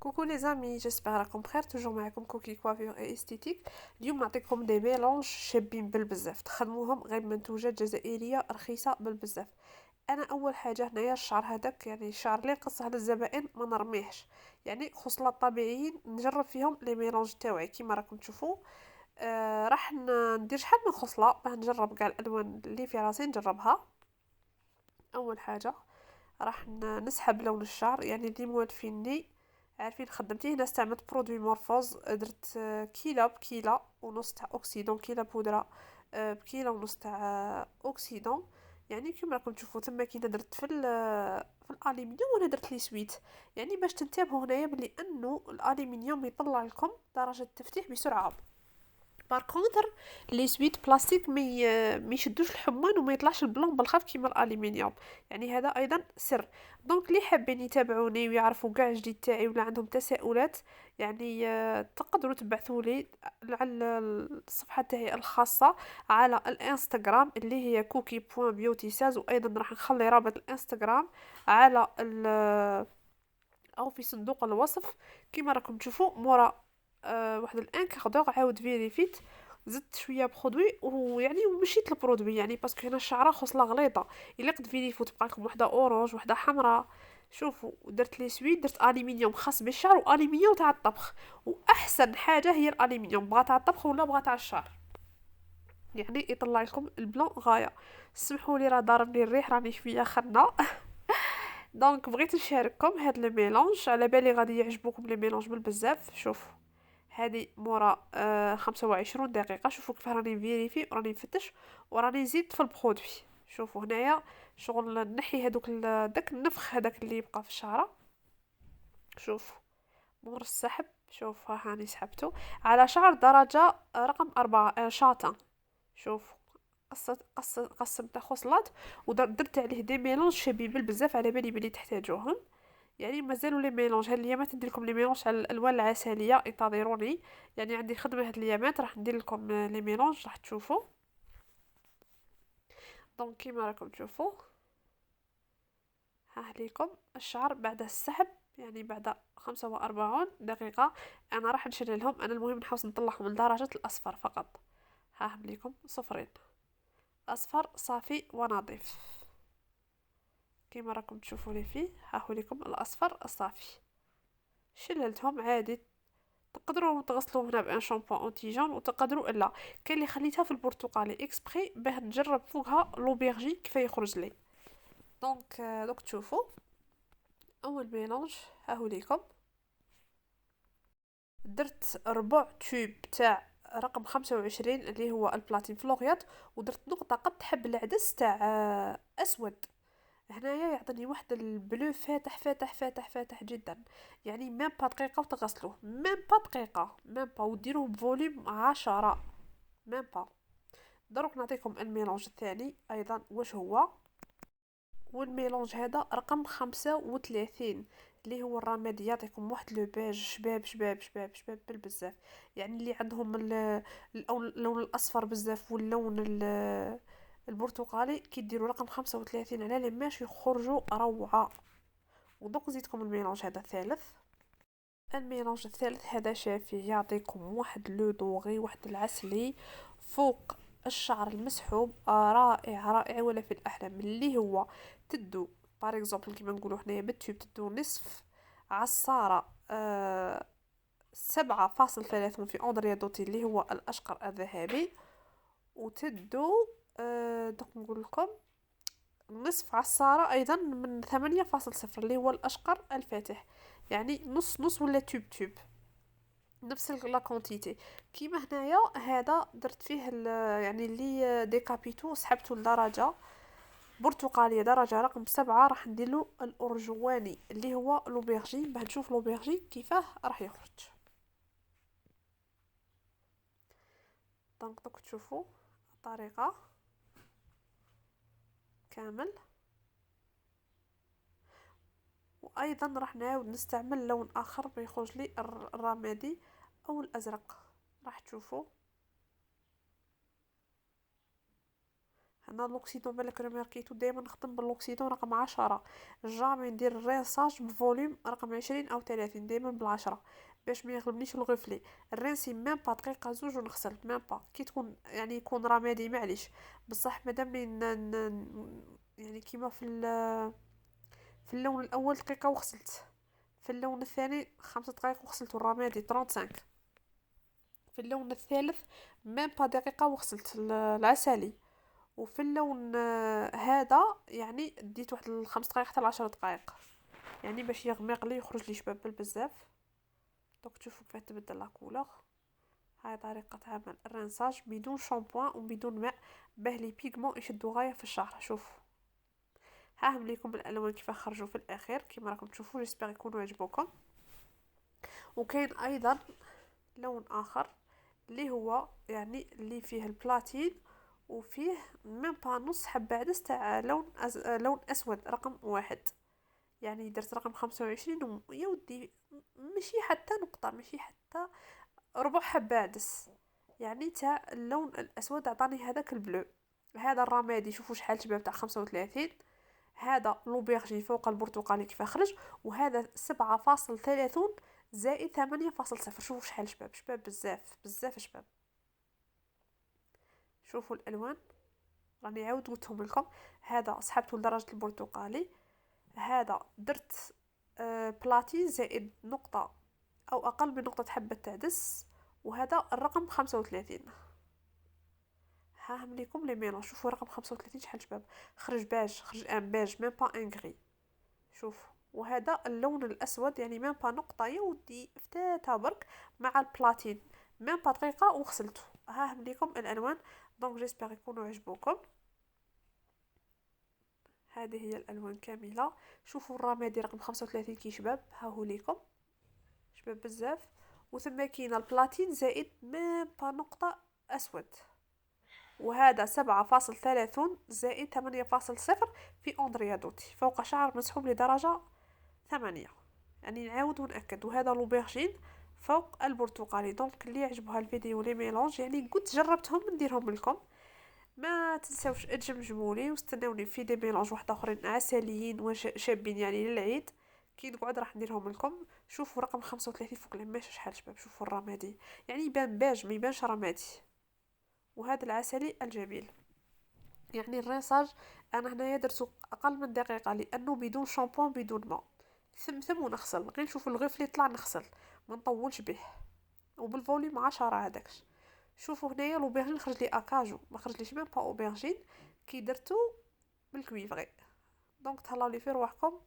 Coucou les amis, j'espère راكم بخير. توجور معكم كوكي كوافير اي استيتيك. اليوم نعطيكم دي ميلونج شابين بالبزاف، تخدموهم غير منتوجات جزائريه رخيصه بالبزاف. انا اول حاجه هنايا الشعر هذاك، يعني الشعر اللي نقصه للزبائن ما نرميهش، يعني خصلات طبيعيين نجرب فيهم لي ميلونج تاوعي كيما راكم تشوفوا. راح ندير شحال من خصله باه نجرب كاع الالوان اللي في راسي نجربها. اول حاجه راح نسحب لون الشعر، يعني اللي موالفيني عارفين خدمتي هنا استعملت برودوي مورفوز. درت كيلة بكيلة ونص تاع اوكسيدون، كيلة بودرة بكيلة ونص تاع اوكسيدون. يعني كيما راكم تشوفوا تما كي درت في الالومنيوم وانا درت لي سويت، يعني باش تنتبهوا هنايا بلي انه الالومنيوم يطلع لكم درجة التفتيح بسرعة. بار كونتر لي سويت بلاستيك ما يشدوش الحمان وما يطلعش البلون بالخف كيما الالومنيوم، يعني هذا ايضا سر. دونك اللي حابين يتابعوني ويعرفوا كاع جديد تاعي ولا عندهم تساؤلات، يعني تقدروا تبعثوا لي على الصفحه تاعي الخاصه على الانستغرام اللي هي cookie.beauty16، وايضا راح نخلي رابط الانستغرام على او في صندوق الوصف كيما راكم تشوفوا مورا. واحد الانكاردور عاود فيريفيت، زدت شويه برودوي ويعني ومشيت البرودوي، يعني باسكو هنا الشعره خصله غليظه. الا قد فيريفو تبقى لكم وحده اورانج وحده حمراء. شوفوا درت لي سويت، درت الومنيوم خاص بالشعر والومنيوم تاع الطبخ، واحسن حاجه هي الالومنيوم بغا تاع الطبخ ولا بغا تاع الشعر، يعني يطلع لكم البلون غايه. سمحوا لي راه ضاربني الريح راني شويه خنه. دونك بغيت نشارككم هاد لي ميلونج، على بالي غادي يعجبوكم لي ميلونج بالبزاف. شوفوا هذه مورا 25 دقيقه. شوفوا كيف راني فيريفي وراني نفتش وراني نزيد في البرودوي. شوفوا هنايا شغل نحي هذوك داك النفخ هذاك اللي يبقى في الشعره. شوفوا مور السحب، شوف ها هاني سحبته على شعر درجه رقم 4 شاطن. شوف قسمت خصلات ودرت عليه دي ميلونج شبيبل بزاف، على بالي بلي تحتاجوهم. يعني مازالوا لي ميلونج هاد الايامات ندير لكم لي ميلونج على الالوان العسليه، انتظروني. يعني عندي خدمه هاد الايامات راح ندير لكم لي ميلونج راح تشوفوا. دونك كيما راكم تشوفوا ها ليكم الشعر بعد السحب، يعني بعد 45 دقيقه. انا راح نشيل لهم، انا المهم نحاول نطلعهم من درجه الاصفر فقط. ها ليكم صفرين، اصفر صافي ونظيف كيما راكم تشوفوا لي فيه. ها هو لكم الاصفر الصافي، شللتهم عادي. تقدروا تغسلوا هنا بان شامبو اونتيجون وتقدروا الا. كاين اللي خليتها في البرتقالي اكسبري باه نجرب فوقها لوبيرجي كيف يخرج لي. دوك تشوفوا اول ميلونج ها هو ليكم. درت ربع تيوب تاع رقم 25 اللي هو البلاتين فلوريات، ودرت نقطه قد حب العدس تاع اسود. هنايا يعطيني واحد البلو فاتح فاتح فاتح فاتح جدا، يعني ميم با دقيقه وتغسلوه، ميم با دقيقه، ميم با وديروه بفوليوم 10، ميم با. دروك نعطيكم الميلونج الثاني ايضا واش هو. والميلونج هذا رقم 35 اللي هو الرمادي، يعطيكم واحد لو بيج شباب شباب شباب شباب بالبزاف. يعني اللي عندهم اللون الاصفر بزاف واللون البرتقالي كيديروا رقم 35 على لماش يخرجوا روعه. ودوك نزيدكم الميلونج هذا الثالث. الميلونج الثالث هذا شافي يعطيكم واحد لو دوغي، واحد العسلي فوق الشعر المسحوب، رائع رائع ولا في الاحلام. اللي هو تدو بار اكزومبل كيما نقولوا حنايا بالتوب تدو نصف عصاره 7.30 في اندريا دوتي اللي هو الاشقر الذهبي، وتدو دوك نقول لكم نصف عصارة أيضا من 8.0 اللي هو الأشقر الفاتح، يعني نص نص ولا توب توب نفس لا كونتيتي. كيما هنايا هذا درت فيه يعني اللي ديكابيتو سحبته لدرجة برتقالية درجة رقم 7. راح نديرلو الأرجواني اللي هو لوبيرجين باه نشوف لوبيرجين كيفاه راح يخرج. دونك دوك تشوفوا الطريقة كامل. وايضا راح نعاود نستعمل لون اخر بيخرج لي الرمادي او الازرق. راح تشوفوا هنا لوكسيدون بالك ريماركيتو دايما نخدم باللوكسيدون رقم 10، جامي ندير الرينساج بفوليوم رقم 20 او 30 دايما بالعشرة باش ما يغلبنيش الغفلي. الرينسي ميم با دقيقه زوج ونغسل ميم با كي تكون يعني يكون رمادي معليش بصح مادام يعني كيما في اللون الاول دقيقه وغسلت، في اللون الثاني 5 دقائق وغسلت الرمادي 35، في اللون الثالث ميم با دقيقه وغسلت العسلي، وفي اللون هذا يعني ديت واحد 5 دقائق حتى 10 دقائق يعني باش يغمق لي يخرج لي شباب بزاف. دونك تشوفوا كيف تبدل لا كولور. هاي طريقه عمل الرنساج بدون شامبوان وبدون ماء باه لي بيغمون يشدوا غايه في الشعر. شوفوا هاهم ليكم الالوان كيف خرجوا في الاخير كيما راكم تشوفوا، جيسبر يكونوا عجبوكم. وكاين ايضا لون اخر اللي هو يعني اللي فيه البلاتين وفيه ميم با نص حبة عدس تاع لون اسود رقم 1، يعني درت رقم 25 يا ودي ماشي حتى نقطة ماشي حتى ربع حبة عدس، يعني تاع اللون الاسود عطاني هذاك البلو. هذا الرمادي شوفوا شحال شباب تاع 35، هذا لوبيرجي فوق البرتقالي كيف خرج، وهذا 7.30 زائد 8.0. شوفوا شحال شباب بزاف بزاف شباب. شوفوا الالوان راني عاود قلتهم لكم، هذا سحبته لدرجه البرتقالي، هذا درت بلاتين زائد نقطه او اقل من نقطه حبه عدس، وهذا الرقم 35. ها هم ليكم لي ميلون. شوفوا رقم 35 شحال شباب خرج باج، خرج ان باج ميم با ان غري. شوف وهذا اللون الاسود يعني ميم با نقطه يا ودي فتاتها برك مع البلاتين ميم با دقيقه وغسلته. ها هم ليكم الالوان. دونك جيسبر يكونوا عجبوكم. هذه هي الالوان كامله. شوفوا الرمادي رقم 35 كي شباب ها هو ليكم شباب بزاف، وثم كاين البلاتين زائد ميم با نقطه اسود، وهذا 7.30 زائد 8.0 في أندريا دوتي فوق شعر مسحوب لدرجة 8. يعني نعاود ونأكد. وهذا لوبيرجين فوق البرتقالي. دونك اللي يعجبها الفيديو لي ميلونج يعني قلت جربتهم نديرهم لكم، ما تنساوش تجمجمولي واستناوني في دي ميلونج واحد اخرين عسليين وشابين يعني للعيد كي نقعد راح نديرهم لكم. شوفوا رقم 35 فوق العماشه شحال شباب. شوفوا الرمادي يعني يبان باج ما يبانش رمادي، وهذا العسلي الجميل. يعني الرينساج انا هنايا درتو اقل من دقيقه لانه بدون شامبون بدون ماء، ثم ونغسل غير نشوف الغفل يطلع نغسل ما نطولش به، وبالفوليوم 10 هذاكش. شوفوا هنايا لوبيرجين خرج لي اكاجو ما خرج ليش ميم با اوبرجين كي درتو بالكويفري. دونك تهلاو لي في رواحكم.